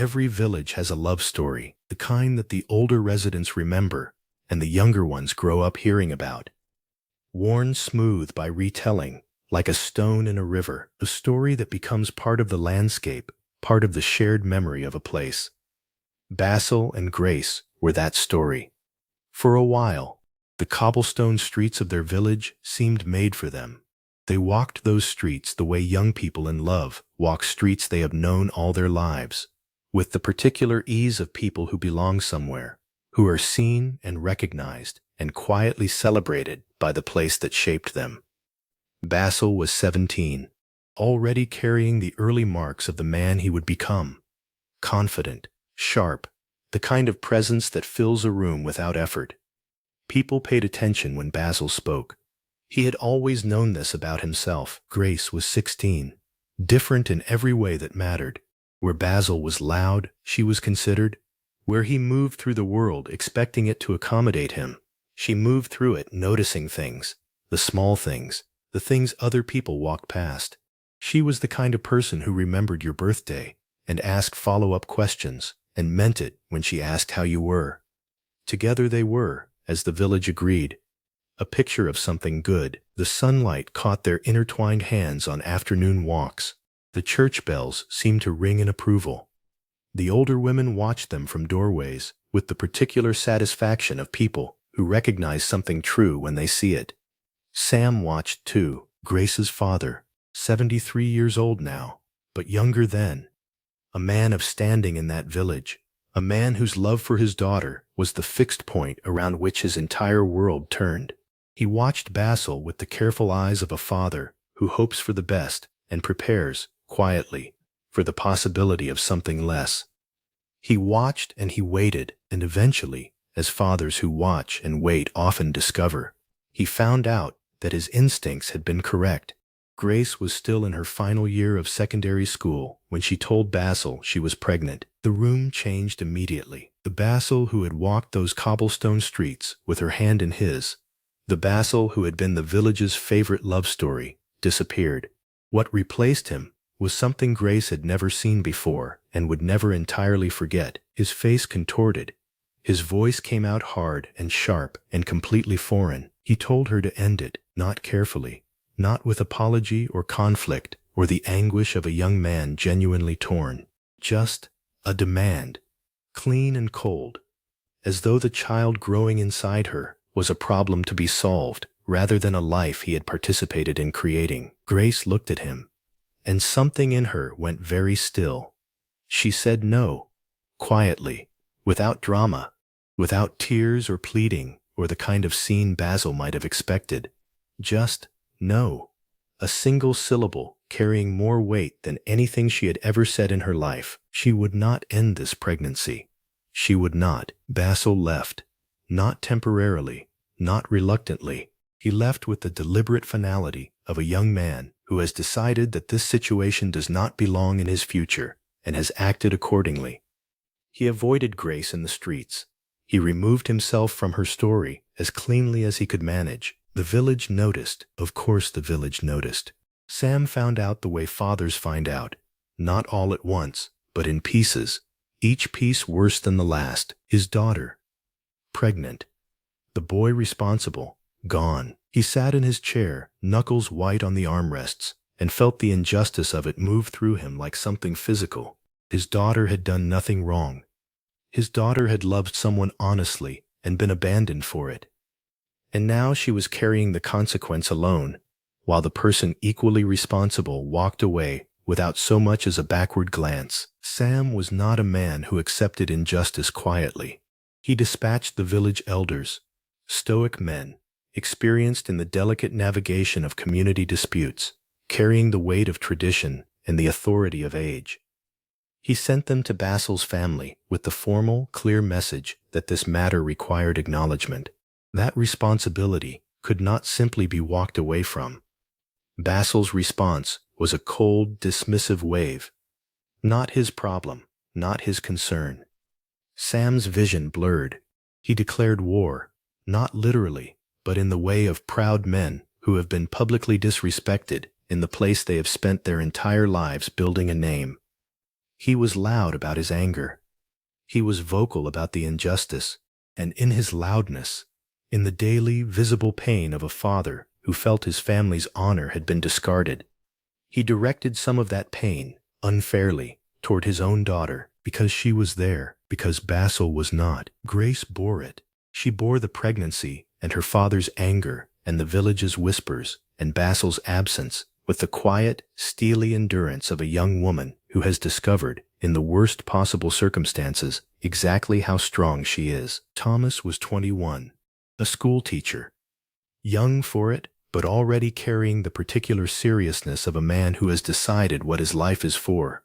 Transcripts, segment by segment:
every village has a love story, the kind that the older residents remember and the younger ones grow up hearing about. Worn smooth by retelling, like a stone in a river, a story that becomes part of the landscape, part of the shared memory of a place. Basil and Grace were that story. For a while, the cobblestone streets of their village seemed made for them. They walked those streets the way young people in love walk streets they have known all their lives, with the particular ease of people who belong somewhere, who are seen and recognized and quietly celebrated by the place that shaped them. Basil was 17, already carrying the early marks of the man he would become. Confident, sharp, the kind of presence that fills a room without effort. People paid attention when Basil spoke. He had always known this about himself. Grace was 16, different in every way that mattered. Where Basil was loud, she was considered. Where he moved through the world expecting it to accommodate him, she moved through it noticing things, the small things, the things other people walked past. She was the kind of person who remembered your birthday and asked follow-up questions and meant it when she asked how you were. Together they were, as the village agreed, a picture of something good. The sunlight caught their intertwined hands on afternoon walks. The church bells seemed to ring in approval. The older women watched them from doorways with the particular satisfaction of people who recognize something true when they see it. Sam watched too, Grace's father, 73 years old now, but younger then. A man of standing in that village, a man whose love for his daughter was the fixed point around which his entire world turned. He watched Basil with the careful eyes of a father who hopes for the best and prepares, quietly, for the possibility of something less. He watched and he waited, and eventually, as fathers who watch and wait often discover, he found out that his instincts had been correct. Grace was still in her final year of secondary school when she told Basil she was pregnant. The room changed immediately. The Basil who had walked those cobblestone streets with her hand in his, the Basil who had been the village's favorite love story, disappeared. What replaced him was something Grace had never seen before and would never entirely forget. His face contorted. His voice came out hard and sharp and completely foreign. He told her to end it, not carefully, not with apology or conflict or the anguish of a young man genuinely torn. Just a demand, clean and cold, as though the child growing inside her was a problem to be solved rather than a life he had participated in creating. Grace looked at him, and something in her went very still. She said no, quietly, without drama, without tears or pleading or the kind of scene Basil might have expected. Just no. A single syllable carrying more weight than anything she had ever said in her life. She would not end this pregnancy. She would not. Basil left. Not temporarily, not reluctantly. He left with the deliberate finality of a young man who has decided that this situation does not belong in his future and has acted accordingly. He avoided Grace in the streets. He removed himself from her story as cleanly as he could manage. The village noticed. Of course the village noticed. Sam found out the way fathers find out, not all at once, but in pieces, each piece worse than the last. His daughter, pregnant. The boy responsible, gone. He sat in his chair, knuckles white on the armrests, and felt the injustice of it move through him like something physical. His daughter had done nothing wrong. His daughter had loved someone honestly and been abandoned for it. And now she was carrying the consequence alone, while the person equally responsible walked away without so much as a backward glance. Sam was not a man who accepted injustice quietly. He dispatched the village elders, stoic men, experienced in the delicate navigation of community disputes, carrying the weight of tradition and the authority of age. He sent them to Basil's family with the formal, clear message that this matter required acknowledgement. That responsibility could not simply be walked away from. Basil's response was a cold, dismissive wave. Not his problem, not his concern. Sam's vision blurred. He declared war, not literally, but in the way of proud men who have been publicly disrespected in the place they have spent their entire lives building a name. He was loud about his anger. He was vocal about the injustice, and in his loudness, in the daily, visible pain of a father who felt his family's honor had been discarded, he directed some of that pain, unfairly, toward his own daughter, because she was there, because Basil was not. Grace bore it. She bore the pregnancy and her father's anger and the village's whispers and Basil's absence with the quiet, steely endurance of a young woman who has discovered, in the worst possible circumstances, exactly how strong she is. Thomas was 21, a schoolteacher. Young for it, but already carrying the particular seriousness of a man who has decided what his life is for.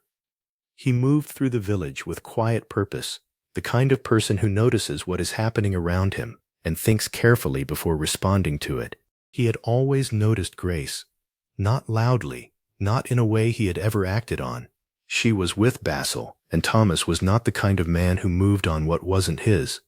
He moved through the village with quiet purpose, the kind of person who notices what is happening around him and thinks carefully before responding to it. He had always noticed Grace, not loudly, not in a way he had ever acted on. She was with Basil, and Thomas was not the kind of man who moved on what wasn't his.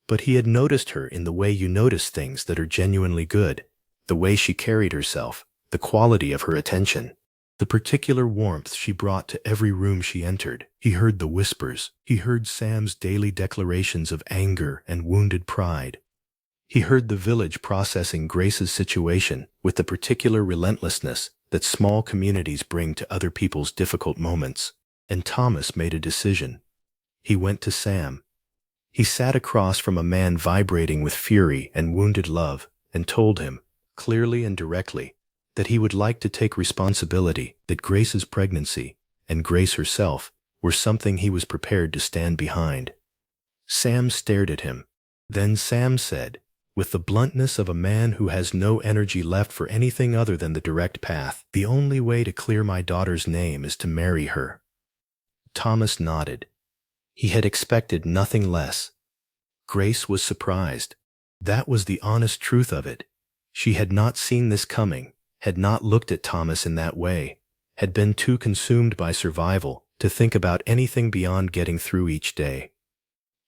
But he had noticed her in the way you notice things that are genuinely good, the way she carried herself, the quality of her attention, the particular warmth she brought to every room she entered. He heard the whispers. He heard Sam's daily declarations of anger and wounded pride. He heard the village processing Grace's situation with the particular relentlessness that small communities bring to other people's difficult moments. And Thomas made a decision. He went to Sam. He sat across from a man vibrating with fury and wounded love and told him, clearly and directly, that he would like to take responsibility, that Grace's pregnancy and Grace herself were something he was prepared to stand behind. Sam stared at him. Then Sam said, with the bluntness of a man who has no energy left for anything other than the direct path, "The only way to clear my daughter's name is to marry her." Thomas nodded. He had expected nothing less. Grace was surprised. That was the honest truth of it. She had not seen this coming, had not looked at Thomas in that way, had been too consumed by survival to think about anything beyond getting through each day.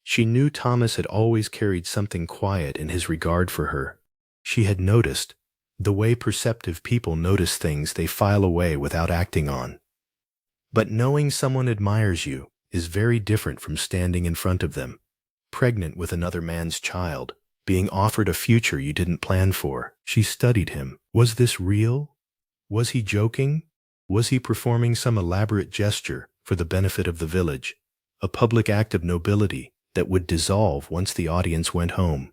She knew Thomas had always carried something quiet in his regard for her. She had noticed the way perceptive people notice things they file away without acting on. But knowing someone admires you is very different from standing in front of them, pregnant with another man's child, being offered a future you didn't plan for. She studied him. Was this real? Was he joking? Was he performing some elaborate gesture for the benefit of the village, a public act of nobility that would dissolve once the audience went home?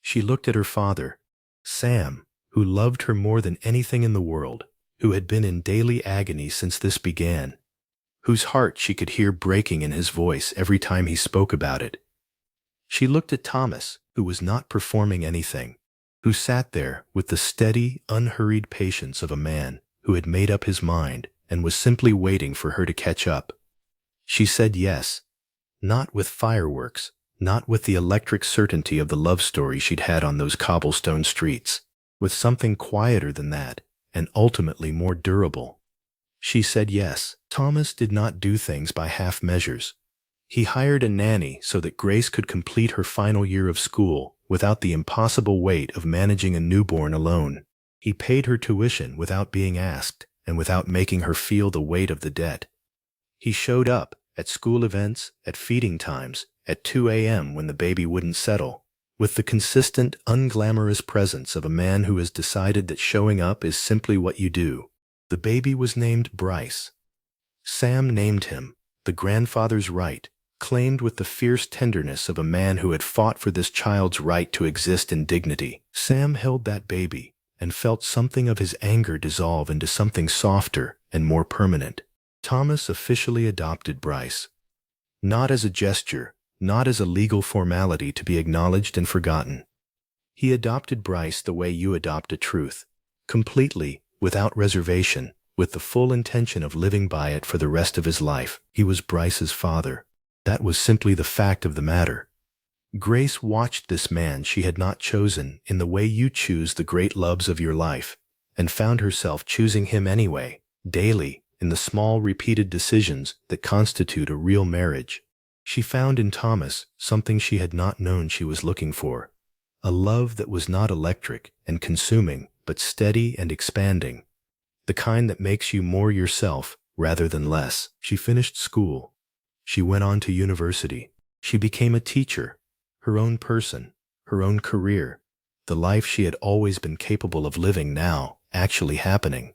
She looked at her father, Sam, who loved her more than anything in the world, who had been in daily agony since this began, whose heart she could hear breaking in his voice every time he spoke about it. She looked at Thomas, who was not performing anything, who sat there with the steady, unhurried patience of a man who had made up his mind and was simply waiting for her to catch up. She said yes, not with fireworks, not with the electric certainty of the love story she'd had on those cobblestone streets, with something quieter than that, and ultimately more durable. She said yes. Thomas did not do things by half measures. He hired a nanny so that Grace could complete her final year of school without the impossible weight of managing a newborn alone. He paid her tuition without being asked and without making her feel the weight of the debt. He showed up at school events, at feeding times, at 2 a.m. when the baby wouldn't settle, with the consistent, unglamorous presence of a man who has decided that showing up is simply what you do. The baby was named Brice. Sam named him, the grandfather's right, claimed with the fierce tenderness of a man who had fought for this child's right to exist in dignity. Sam held that baby and felt something of his anger dissolve into something softer and more permanent. Thomas officially adopted Brice. Not as a gesture, not as a legal formality to be acknowledged and forgotten. He adopted Brice the way you adopt a truth, completely, without reservation, with the full intention of living by it for the rest of his life. He was Brice's father. That was simply the fact of the matter. Grace watched this man she had not chosen in the way you choose the great loves of your life, and found herself choosing him anyway, daily, in the small repeated decisions that constitute a real marriage. She found in Thomas something she had not known she was looking for, a love that was not electric and consuming, but steady and expanding, the kind that makes you more yourself rather than less. She finished school. She went on to university. She became a teacher, her own person, her own career, the life she had always been capable of living now actually happening.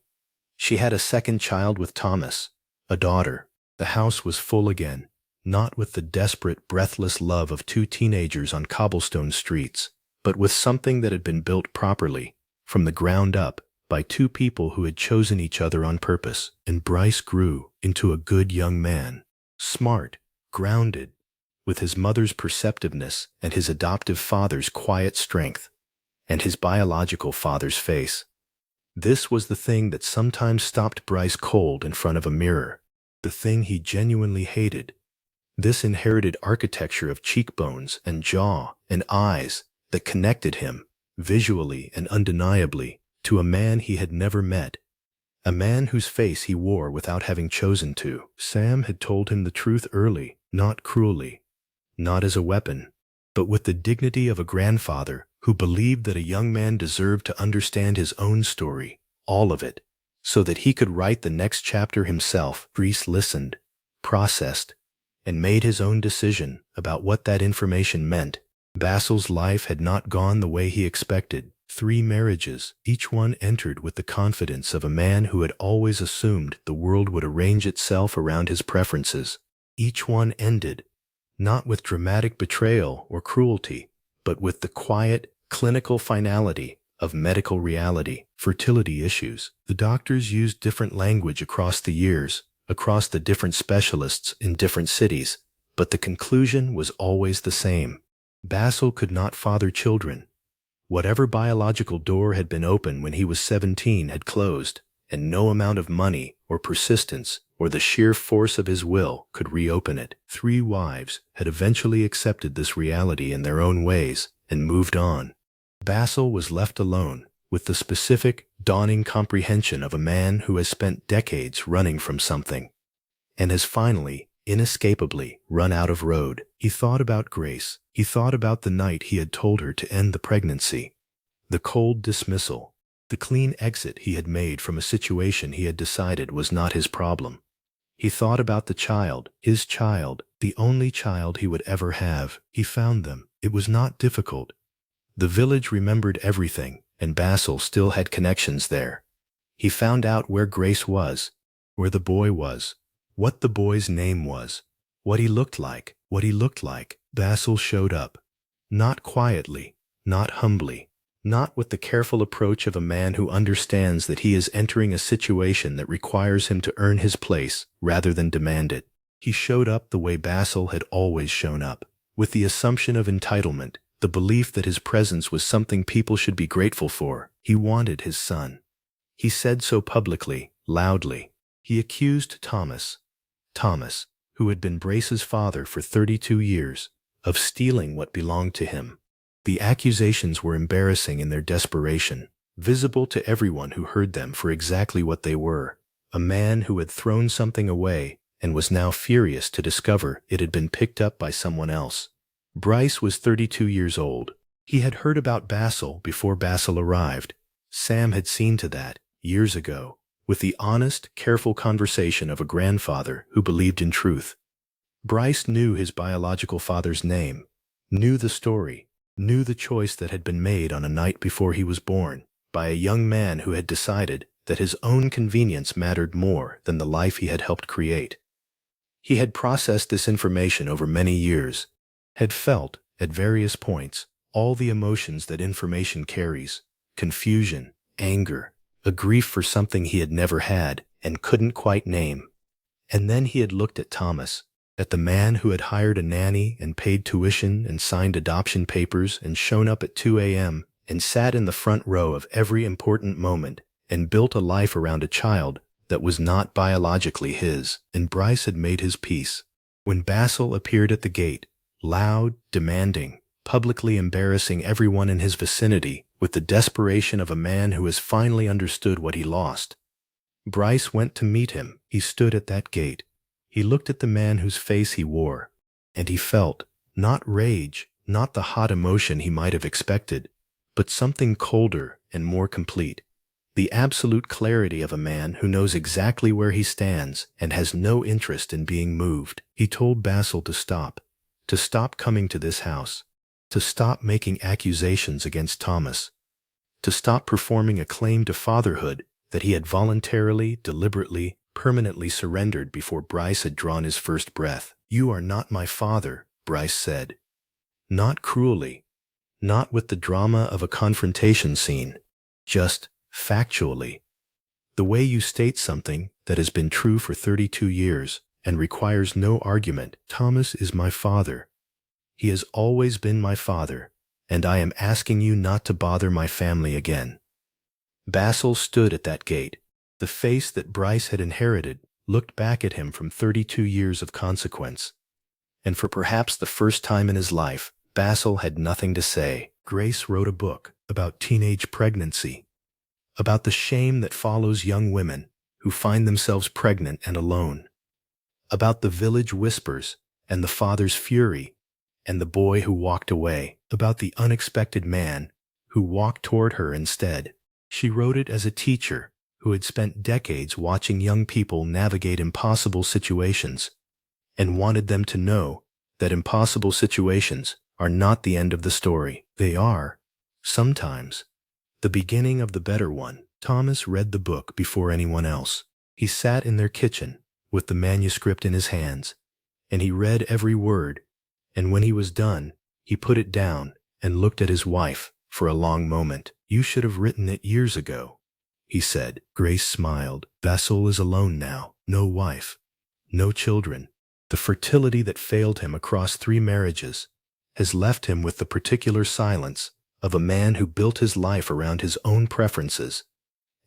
She had a second child with Thomas, a daughter. The house was full again, not with the desperate, breathless love of two teenagers on cobblestone streets, but with something that had been built properly, from the ground up, by two people who had chosen each other on purpose. And Brice grew into a good young man, smart, grounded, with his mother's perceptiveness and his adoptive father's quiet strength, and his biological father's face. This was the thing that sometimes stopped Brice cold in front of a mirror, the thing he genuinely hated. This inherited architecture of cheekbones and jaw and eyes that connected him, visually and undeniably, to a man he had never met, a man whose face he wore without having chosen to. Sam had told him the truth early, not cruelly, not as a weapon, but with the dignity of a grandfather who believed that a young man deserved to understand his own story, all of it, so that he could write the next chapter himself. Brice listened, processed, and made his own decision about what that information meant. Basil's life had not gone the way he expected. 3 marriages, each one entered with the confidence of a man who had always assumed the world would arrange itself around his preferences. Each one ended, not with dramatic betrayal or cruelty, but with the quiet, clinical finality of medical reality. Fertility issues. The doctors used different language across the years, across the different specialists in different cities, but the conclusion was always the same. Basil could not father children. Whatever biological door had been open when he was 17 had closed, and no amount of money or persistence or the sheer force of his will could reopen it. 3 wives had eventually accepted this reality in their own ways and moved on. Basil was left alone with the specific, dawning comprehension of a man who has spent decades running from something and has finally, inescapably, run out of road. He thought about Grace. He thought about the night he had told her to end the pregnancy, the cold dismissal, the clean exit he had made from a situation he had decided was not his problem. He thought about the child, his child, the only child he would ever have. He found them. It was not difficult. The village remembered everything, and Basil still had connections there. He found out where Grace was, where the boy was, what the boy's name was, what he looked like. Basil showed up. Not quietly, not humbly, not with the careful approach of a man who understands that he is entering a situation that requires him to earn his place rather than demand it. He showed up the way Basil had always shown up, with the assumption of entitlement, the belief that his presence was something people should be grateful for. He wanted his son. He said so publicly, loudly. He accused Thomas, who had been Brice's father for 32 years, of stealing what belonged to him. The accusations were embarrassing in their desperation, visible to everyone who heard them for exactly what they were: a man who had thrown something away and was now furious to discover it had been picked up by someone else. Brice was 32 years old. He had heard about Basil before Basil arrived. Sam had seen to that, years ago, with the honest, careful conversation of a grandfather who believed in truth. Brice knew his biological father's name, knew the story, knew the choice that had been made on a night before he was born, by a young man who had decided that his own convenience mattered more than the life he had helped create. He had processed this information over many years, had felt, at various points, all the emotions that information carries: confusion, anger, a grief for something he had never had and couldn't quite name. And then he had looked at Thomas, at the man who had hired a nanny and paid tuition and signed adoption papers and shown up at 2 a.m. and sat in the front row of every important moment and built a life around a child that was not biologically his. And Brice had made his peace. When Basil appeared at the gate, loud, demanding, publicly embarrassing everyone in his vicinity with the desperation of a man who has finally understood what he lost, Brice went to meet him. He stood at that gate. He looked at the man whose face he wore, and he felt, not rage, not the hot emotion he might have expected, but something colder and more complete. The absolute clarity of a man who knows exactly where he stands and has no interest in being moved. He told Basil to stop coming to this house, to stop making accusations against Thomas, to stop performing a claim to fatherhood that he had voluntarily, deliberately, permanently surrendered before Brice had drawn his first breath. "You are not my father," Brice said. Not cruelly, not with the drama of a confrontation scene, just factually. The way you state something that has been true for 32 years and requires no argument. "Thomas is my father. He has always been my father, and I am asking you not to bother my family again." Basil stood at that gate. The face that Brice had inherited looked back at him from 32 years of consequence. And for perhaps the first time in his life, Basil had nothing to say. Grace wrote a book about teenage pregnancy, about the shame that follows young women who find themselves pregnant and alone, about the village whispers and the father's fury and the boy who walked away, about the unexpected man who walked toward her instead. She wrote it as a teacher who had spent decades watching young people navigate impossible situations and wanted them to know that impossible situations are not the end of the story. They are, sometimes, the beginning of the better one. Thomas read the book before anyone else. He sat in their kitchen with the manuscript in his hands, and he read every word, and when he was done, he put it down and looked at his wife for a long moment. "You should have written it years ago," he said. Grace smiled. Basil is alone now. No wife, no children. The fertility that failed him across 3 marriages has left him with the particular silence of a man who built his life around his own preferences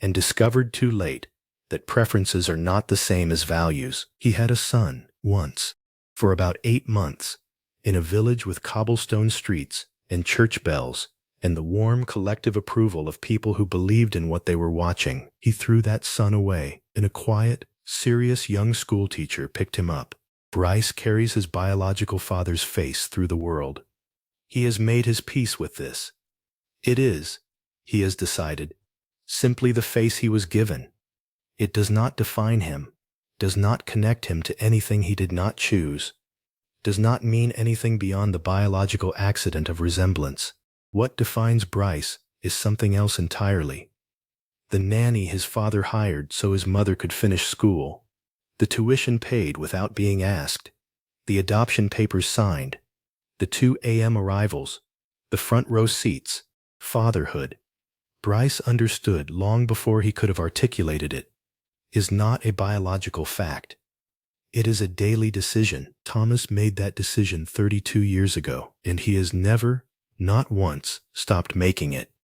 and discovered too late that preferences are not the same as values. He had a son once, for about 8 months, in a village with cobblestone streets and church bells and the warm collective approval of people who believed in what they were watching. He threw that son away, and a quiet, serious young schoolteacher picked him up. Brice carries his biological father's face through the world. He has made his peace with this. It is, he has decided, simply the face he was given. It does not define him, does not connect him to anything he did not choose, does not mean anything beyond the biological accident of resemblance. What defines Brice is something else entirely. The nanny his father hired so his mother could finish school, the tuition paid without being asked, the adoption papers signed, the 2 a.m. arrivals, the front row seats, fatherhood. Brice understood long before he could have articulated it, is not a biological fact. It is a daily decision. Thomas made that decision 32 years ago, and he has never, not once, stopped making it.